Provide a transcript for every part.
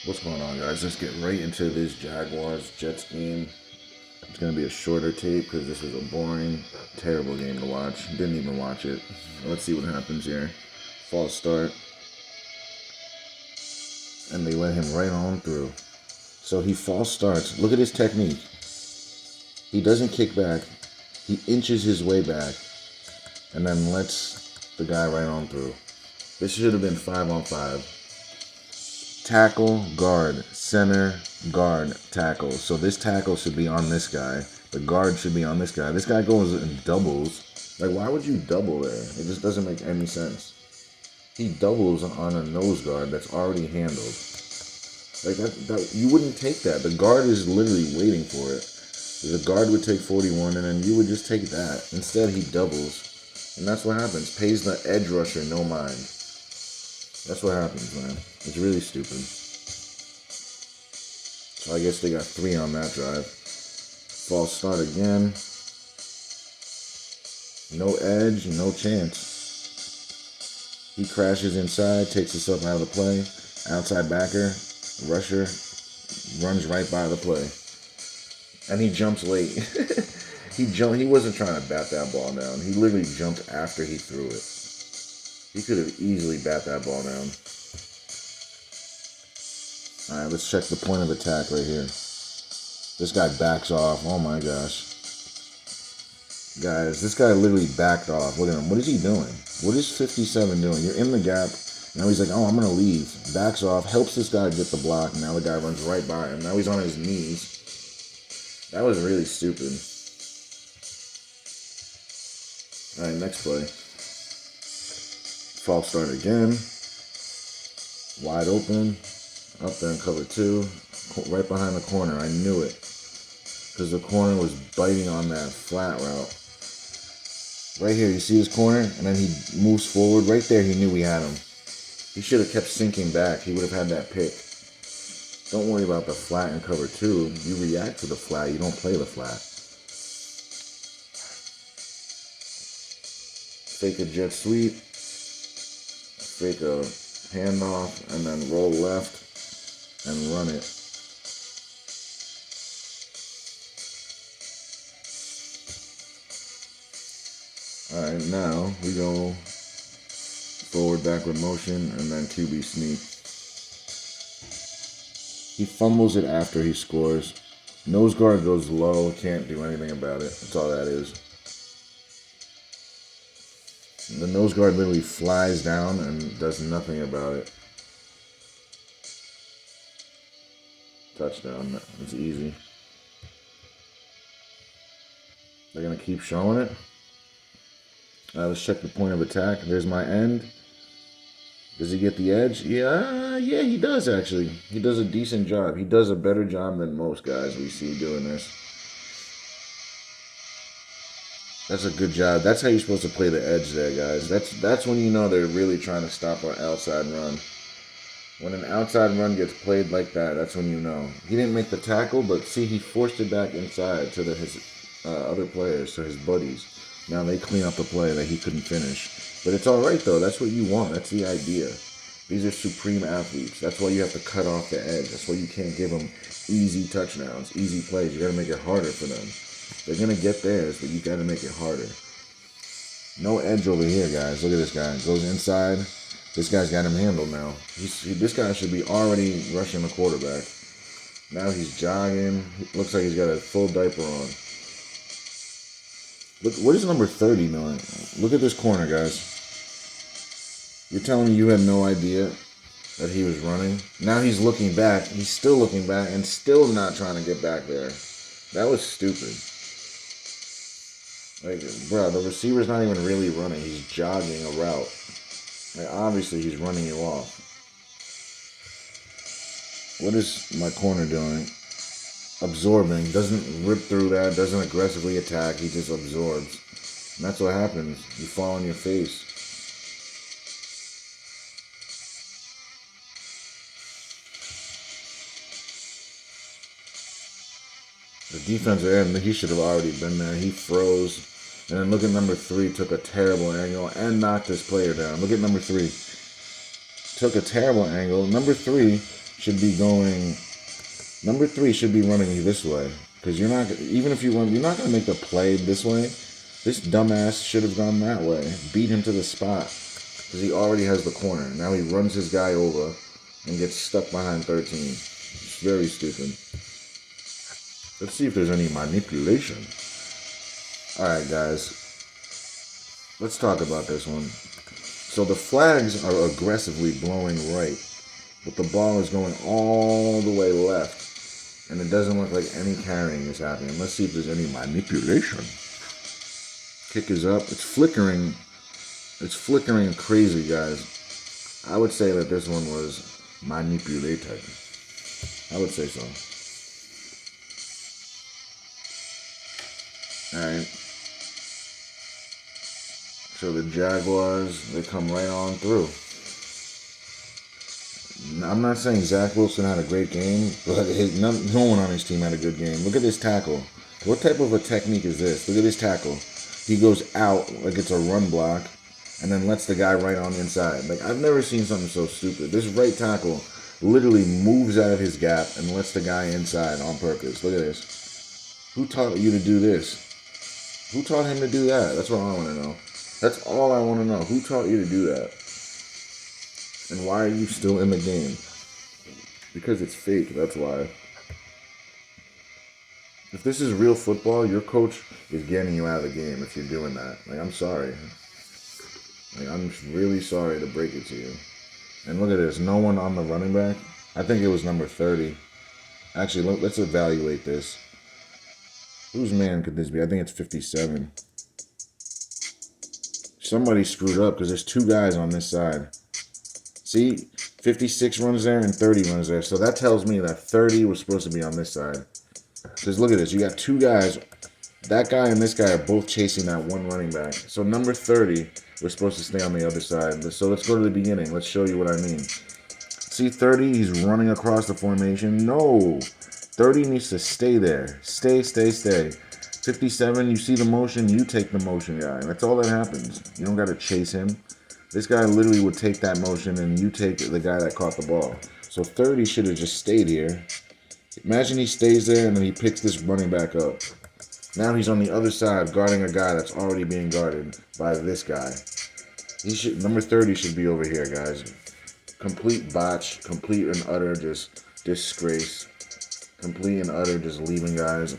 What's going on, guys? Let's get right into this Jaguars Jets game. It's going to be a shorter tape because this is a boring, terrible game to watch. Didn't even watch it. Let's see what happens here. False start. And they let him right on through. So he false starts. Look at his technique. He doesn't kick back. He inches his way back and then lets the guy right on through. This should have been 5-on-5. Tackle, guard, center, guard, tackle. So this tackle should be on this guy. The guard should be on this guy. This guy goes and doubles. Like, why would you double there? It just doesn't make any sense. He doubles on a nose guard that's already handled. Like, that you wouldn't take that. The guard is literally waiting for it. The guard would take 41, and then you would just take that. Instead, he doubles. And that's what happens. Pays the edge rusher no mind. That's what happens, man. It's really stupid. So I guess they got 3 on that drive. False start again. No edge, no chance. He crashes inside, takes us up out of the play. Outside backer, rusher, runs right by the play. And he jumps late. He wasn't trying to bat that ball down. He literally jumped after he threw it. He could have easily bat that ball down. All right, let's check the point of attack right here. This guy backs off. Oh my gosh. Guys, this guy literally backed off. Look at him. What is he doing? What is 57 doing? You're in the gap. Now he's like, oh, I'm going to leave. Backs off. Helps this guy get the block. Now the guy runs right by him. Now he's on his knees. That was really stupid. All right, next play. False start again. Wide open. Up there in cover 2. Right behind the corner. I knew it. Because the corner was biting on that flat route. Right here, you see his corner? And then he moves forward. Right there, he knew we had him. He should have kept sinking back. He would have had that pick. Don't worry about the flat in cover 2. You react to the flat. You don't play the flat. Fake a jet sweep. Fake a handoff. And then roll left. And run it. Alright, now we go forward, backward motion, and then QB sneak. He fumbles it after he scores. Nose guard goes low, can't do anything about it. That's all that is. The nose guard literally flies down and does nothing about it. Touchdown. It's easy. They're going to keep showing it. Let's check the point of attack. There's my end. Does he get the edge? Yeah, he does actually. He does a decent job. He does a better job than most guys we see doing this. That's a good job. That's how you're supposed to play the edge there, guys. That's when you know they're really trying to stop an outside run. When an outside run gets played like that, that's when you know. He didn't make the tackle, but see, he forced it back inside to his other players, to his buddies. Now they clean up the play that he couldn't finish. But it's all right, though. That's what you want. That's the idea. These are supreme athletes. That's why you have to cut off the edge. That's why you can't give them easy touchdowns, easy plays. You got to make it harder for them. They're going to get theirs, but you got to make it harder. No edge over here, guys. Look at this guy. Goes inside. This guy's got him handled now. This guy should be already rushing the quarterback. Now he's jogging. Looks like he's got a full diaper on. Look, what is number 30 doing? Look at this corner, guys. You're telling me you had no idea that he was running? Now he's looking back. He's still looking back and still not trying to get back there. That was stupid. Like, bro, the receiver's not even really running. He's jogging a route. Like, obviously, he's running you off. What is my corner doing? Absorbing. Doesn't rip through that. Doesn't aggressively attack. He just absorbs. And that's what happens. You fall on your face. The defensive end, he should have already been there. He froze. And then look at number 3, took a terrible angle and knocked this player down. Look at number 3. Took a terrible angle. Number 3 should be going. Number 3 should be running this way. Because you're not, even if you run, you're not going to make the play this way. This dumbass should have gone that way. Beat him to the spot. Because he already has the corner. Now he runs his guy over and gets stuck behind 13. It's very stupid. Let's see if there's any manipulation. Alright, guys. Let's talk about this one. So the flags are aggressively blowing right. But the ball is going all the way left. And it doesn't look like any carrying is happening. Let's see if there's any manipulation. Kick is up. It's flickering. It's flickering crazy, guys. I would say that this one was manipulated. I would say so. Alright. So the Jaguars, they come right on through. I'm not saying Zach Wilson had a great game, but no one on his team had a good game. Look at this tackle. What type of a technique is this? Look at this tackle. He goes out like it's a run block and then lets the guy right on the inside. Like, I've never seen something so stupid. This right tackle literally moves out of his gap and lets the guy inside on purpose. Look at this. Who taught you to do this? Who taught him to do that? That's what I want to know. That's all I want to know. Who taught you to do that? And why are you still in the game? Because it's fake, that's why. If this is real football, your coach is getting you out of the game if you're doing that. Like, I'm sorry. Like, I'm really sorry to break it to you. And look at this. No one on the running back. I think it was number 30. Actually, let's evaluate this. Whose man could this be? I think it's 57. Somebody screwed up because there's 2 guys on this side. See, 56 runs there and 30 runs there. So that tells me that 30 was supposed to be on this side. Because look at this. You got 2 guys. That guy and this guy are both chasing that one running back. So number 30 was supposed to stay on the other side. So let's go to the beginning. Let's show you what I mean. See 30? He's running across the formation. No. 30 needs to stay there. Stay. 57, you see the motion, you take the motion, guy. That's all that happens. You don't got to chase him. This guy literally would take that motion and you take the guy that caught the ball. So 30 should have just stayed here. Imagine he stays there and then he picks this running back up. Now he's on the other side guarding a guy that's already being guarded by this guy. Number 30 should be over here, guys. Complete botch, complete and utter just disgrace. Complete and utter just leaving guys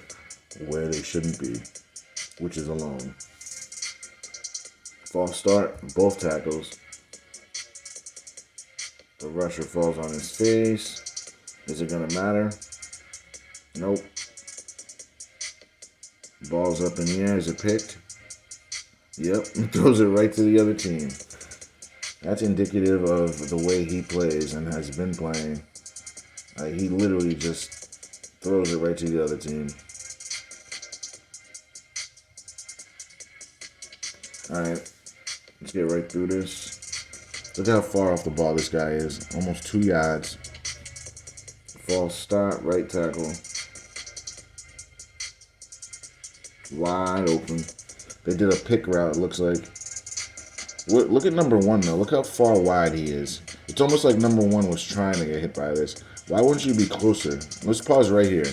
where they shouldn't be, which is alone. False start, both tackles. The rusher falls on his face. Is it going to matter? Nope. Ball's up in the air. Is it picked? Yep. Throws it right to the other team. That's indicative of the way he plays and has been playing. He literally just throws it right to the other team. Alright, let's get right through this. Look how far off the ball this guy is. Almost 2 yards. False start, right tackle. Wide open. They did a pick route, it looks like. Look at number 1, though. Look how far wide he is. It's almost like number 1 was trying to get hit by this. Why wouldn't you be closer? Let's pause right here.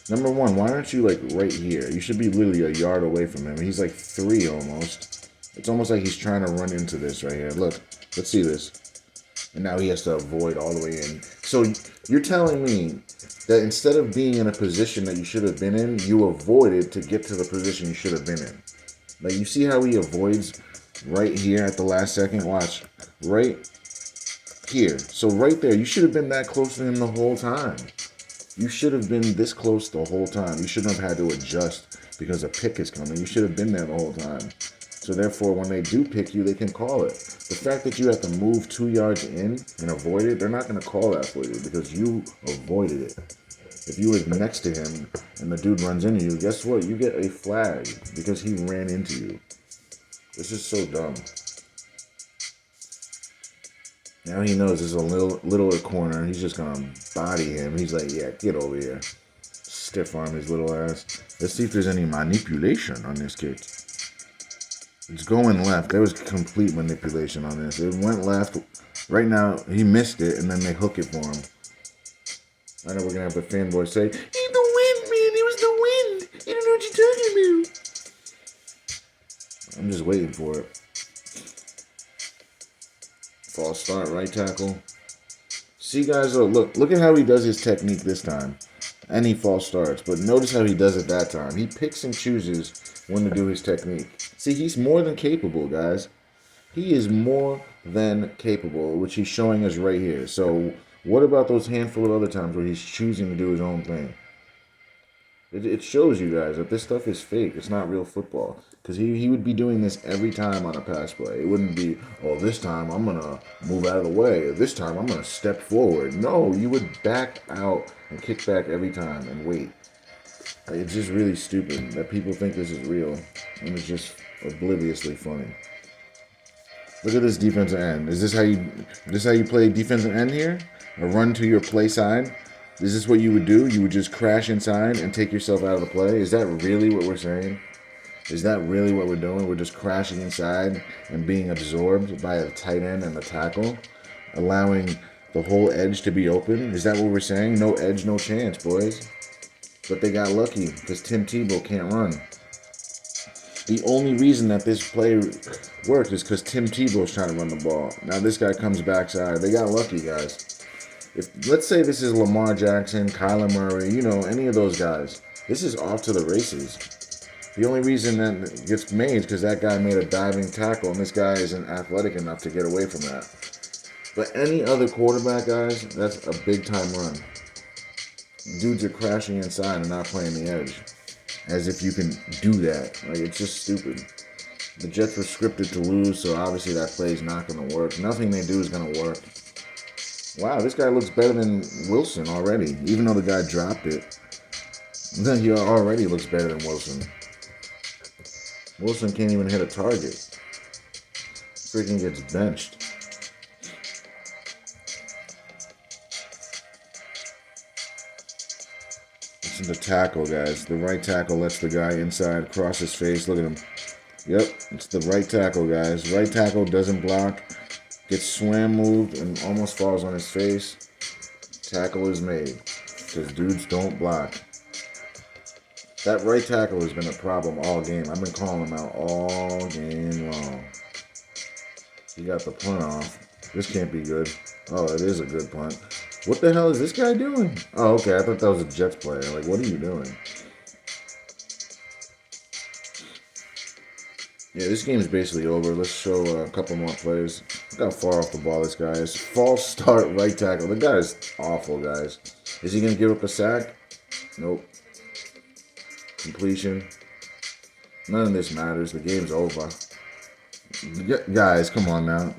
Number 1, why aren't you, like, right here? You should be literally a yard away from him. He's, like, 3 almost. It's almost like he's trying to run into this right here. Look, let's see this. And now he has to avoid all the way in. So you're telling me that instead of being in a position that you should have been in, you avoided to get to the position you should have been in. Like, you see how he avoids right here at the last second? Watch. Right here. So right there, you should have been that close to him the whole time. You should have been this close the whole time. You shouldn't have had to adjust because a pick is coming. You should have been there the whole time. So therefore, when they do pick you, they can call it. The fact that you have to move 2 yards in and avoid it, they're not going to call that for you because you avoided it. If you were next to him and the dude runs into you, guess what? You get a flag because he ran into you. This is so dumb. Now he knows there's a littler corner. He's just going to body him. He's like, yeah, get over here. Stiff arm his little ass. Let's see if there's any manipulation on this kid. It's going left. There was complete manipulation on this. It went left. Right now, he missed it, and then they hook it for him. I know we're gonna have the fanboys say, "Hey, the wind, man! It was the wind. You don't know what you're talking about." I'm just waiting for it. False start, right tackle. See, guys, look at how he does his technique this time. And he false starts. But notice how he does it that time. He picks and chooses when to do his technique. See, he's more than capable, guys. He is more than capable, which he's showing us right here. So what about those handful of other times where he's choosing to do his own thing? It shows you guys that this stuff is fake. It's not real football. Because he would be doing this every time on a pass play. It wouldn't be, oh, this time I'm going to move out of the way. This time I'm going to step forward. No, you would back out and kick back every time and wait. It's just really stupid that people think this is real. And it's just obliviously funny. Look at this defensive end. Is this how you play defensive end here? A run to your play side? Is this what you would do? You would just crash inside and take yourself out of the play? Is that really what we're saying? Is that really what we're doing? We're just crashing inside and being absorbed by the tight end and the tackle, allowing the whole edge to be open? Is that what we're saying? No edge, no chance, boys. But they got lucky because Tim Tebow can't run. The only reason that this play worked is because Tim Tebow's trying to run the ball. Now this guy comes backside. They got lucky, guys. If let's say this is Lamar Jackson, Kyler Murray, any of those guys, this is off to the races. The only reason that gets made is because that guy made a diving tackle, and this guy isn't athletic enough to get away from that. But any other quarterback, guys, that's a big-time run. Dudes are crashing inside and not playing the edge. As if you can do that. Like, it's just stupid. The Jets were scripted to lose, so obviously that play is not going to work. Nothing they do is going to work. Wow, this guy looks better than Wilson already, even though the guy dropped it. Then he already looks better than Wilson. Wilson can't even hit a target. Freaking gets benched. It's the tackle, guys. The right tackle lets the guy inside cross his face. Look at him. Yep, it's the right tackle, guys. Right tackle doesn't block. Gets swam moved and almost falls on his face. Tackle is made. Because dudes don't block. That right tackle has been a problem all game. I've been calling him out all game long. He got the punt off. This can't be good. Oh, it is a good punt. What the hell is this guy doing? Oh, okay. I thought that was a Jets player. Like, what are you doing? Yeah, this game is basically over. Let's show a couple more plays. Look how far off the ball this guy is. False start right tackle. The guy is awful, guys. Is he going to give up a sack? Nope. Completion. None of this matters. The game's over. Guys, come on now.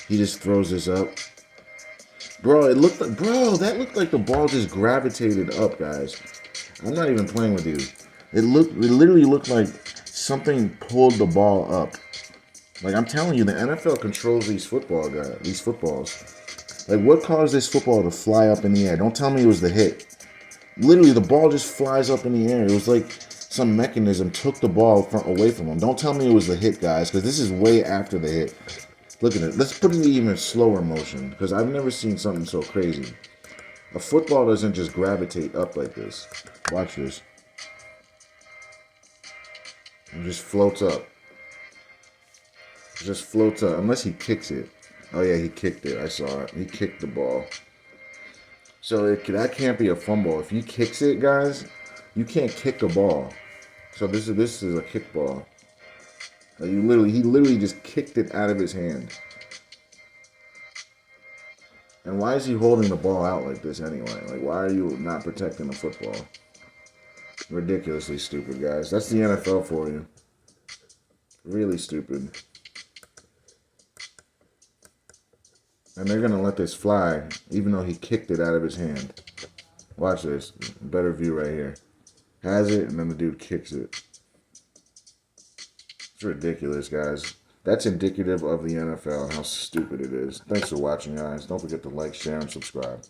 He just throws this up. Bro, that looked like the ball just gravitated up, guys. I'm not even playing with you. It literally looked like something pulled the ball up. Like, I'm telling you, the NFL controls these footballs. Like, what caused this football to fly up in the air? Don't tell me it was the hit. Literally, the ball just flies up in the air. It was like some mechanism took the ball away from him. Don't tell me it was the hit, guys, because this is way after the hit. Look at it. Let's put it in even slower motion, because I've never seen something so crazy. A football doesn't just gravitate up like this. Watch this. It just floats up. It just floats up, unless he kicks it. Oh yeah, he kicked it. I saw it. He kicked the ball. So that can't be a fumble. If he kicks it, guys, you can't kick a ball. So this is a kick ball. Like he literally just kicked it out of his hand. And why is he holding the ball out like this anyway? Like, why are you not protecting the football? Ridiculously stupid, guys. That's the NFL for you. Really stupid. And they're going to let this fly, even though he kicked it out of his hand. Watch this. Better view right here. Has it, and then the dude kicks it. It's ridiculous, guys. That's indicative of the NFL and how stupid it is. Thanks for watching, guys. Don't forget to like, share, and subscribe.